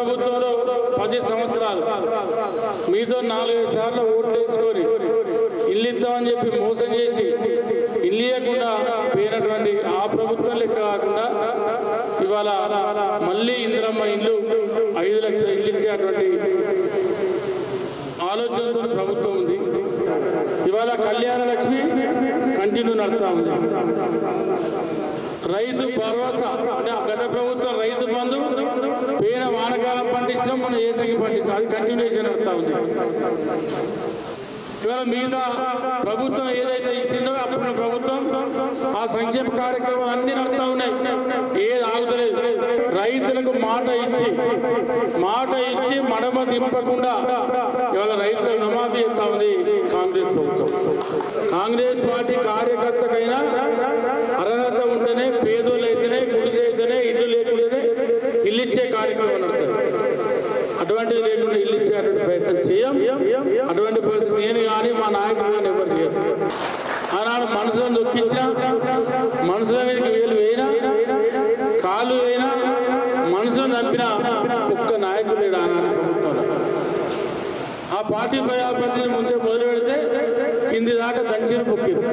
ప్రభుత్వంలో 10 సంవత్సరాలు మీతో 4 సార్లు ఓట్లు వేయించుకొని ఇల్లు ఇద్దామని చెప్పి మోసం చేసి ఇల్లు ఇవ్వకుండా పోయినటువంటి ఆ ప్రభుత్వం లెక్క కాకుండా ఇవాళ మళ్ళీ ఇందిరమ్మ ఇల్లు 5 లక్షల ఇల్లు ఇచ్చేటువంటి ఆలోచనతో ప్రభుత్వం ఉంది. ఇవాళ కళ్యాణ లక్ష్మి కంటిన్యూ నడుస్తూ ఉంది. రైతు భరోసా అంటే గత ప్రభుత్వం రైతు బంధు పేన వానకాలం పండించాం, మనం ఏసకి పండించాం, అది కంటిన్యూషన్ అవుతా ఉంది. ఇవాళ మిగతా ప్రభుత్వం ఏదైతే ఇచ్చిందో అప్పుడు ప్రభుత్వం ఆ సంక్షేమ కార్యక్రమాలు అన్ని నడుస్తూ ఉన్నాయి, ఏది ఆగుతలేదు. రైతులకు మాట ఇచ్చి మడమ దింపకుండా ఇవాళ రైతులకు నమాజు చేస్తూ ఉంది కాంగ్రెస్ ప్రభుత్వం. కాంగ్రెస్ పార్టీ కార్యకర్తకైనా అర్హత ఉంటేనే, పేదోళ్ళు అయితేనే, గుడిసె అయితేనే, ఇల్లు లేకుంటేనే ఇల్లు ఇచ్చే కార్యక్రమం నడుస్తుంది. అటువంటిది లేకుండా ఇల్లు ఇచ్చేటువంటి ప్రయత్నం చేయం. అటువంటి పరిస్థితి నేను కానీ మా నాయకులు కానీ ఎవరు చేయరు. ఆనాడు మనసులో నొక్కించినా, మనసులో మీదకి వేలు వేయినా, కాళ్ళు వేయినా, మనసులో నప్పినా ఒక్క నాయకుడు లేడు ఆనాడు ప్రభుత్వంలో. ఆ పార్టీ ప్రజాప్రతినిధి ముందే మొదలు పెడితే కింది దాకా దంచిన పొక్కింది.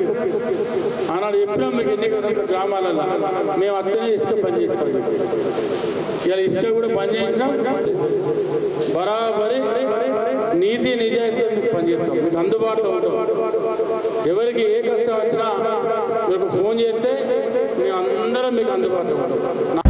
ఆనాడు ఎప్పుడో మీకు ఎన్నికల గ్రామాలలో మేము అత్తనే ఇసుక పని చేస్తాం. ఇలా ఇసుక కూడా పని చేసినాం, బరాబరి నీతి నిజాయితీ మీకు పనిచేస్తాం. మీకు అందుబాటులో ఉంటాం. ఎవరికి ఏ కష్టం వచ్చినా మీకు ఫోన్ చేస్తే మేము అందరం మీకు అందుబాటులో ఉంటాం.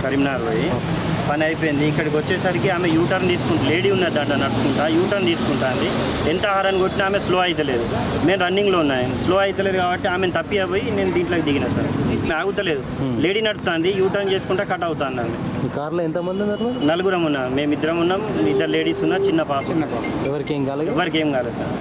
కరీంనగర్ పోయి పని అయిపోయింది. ఇక్కడికి వచ్చేసరికి ఆమె యూటర్న్ తీసుకుంటుంది. లేడీ ఉన్నది దాంట్లో నడుచుకుంటా యూటర్న్ తీసుకుంటుంది. ఎంత హారన్ కొట్టినా ఆమె స్లో అవుతలేదు. నేను రన్నింగ్లో ఉన్నాను, స్లో అవుతలేదు కాబట్టి ఆమెను తప్పిపోయి నేను దీంట్లోకి దిగిన సార్. ఆగుతలేదు, లేడీ నడుపుతుంది, యూటర్న్ చేసుకుంటా కట్ అవుతుంది. ఆమె కార్లో ఎంతమంది ఉన్నారు? 4 ఉన్నాం. మేము 2 ఉన్నాం, 2 లేడీస్ ఉన్నా, చిన్న పాప. ఎవరికి ఏం కాలేదు సార్.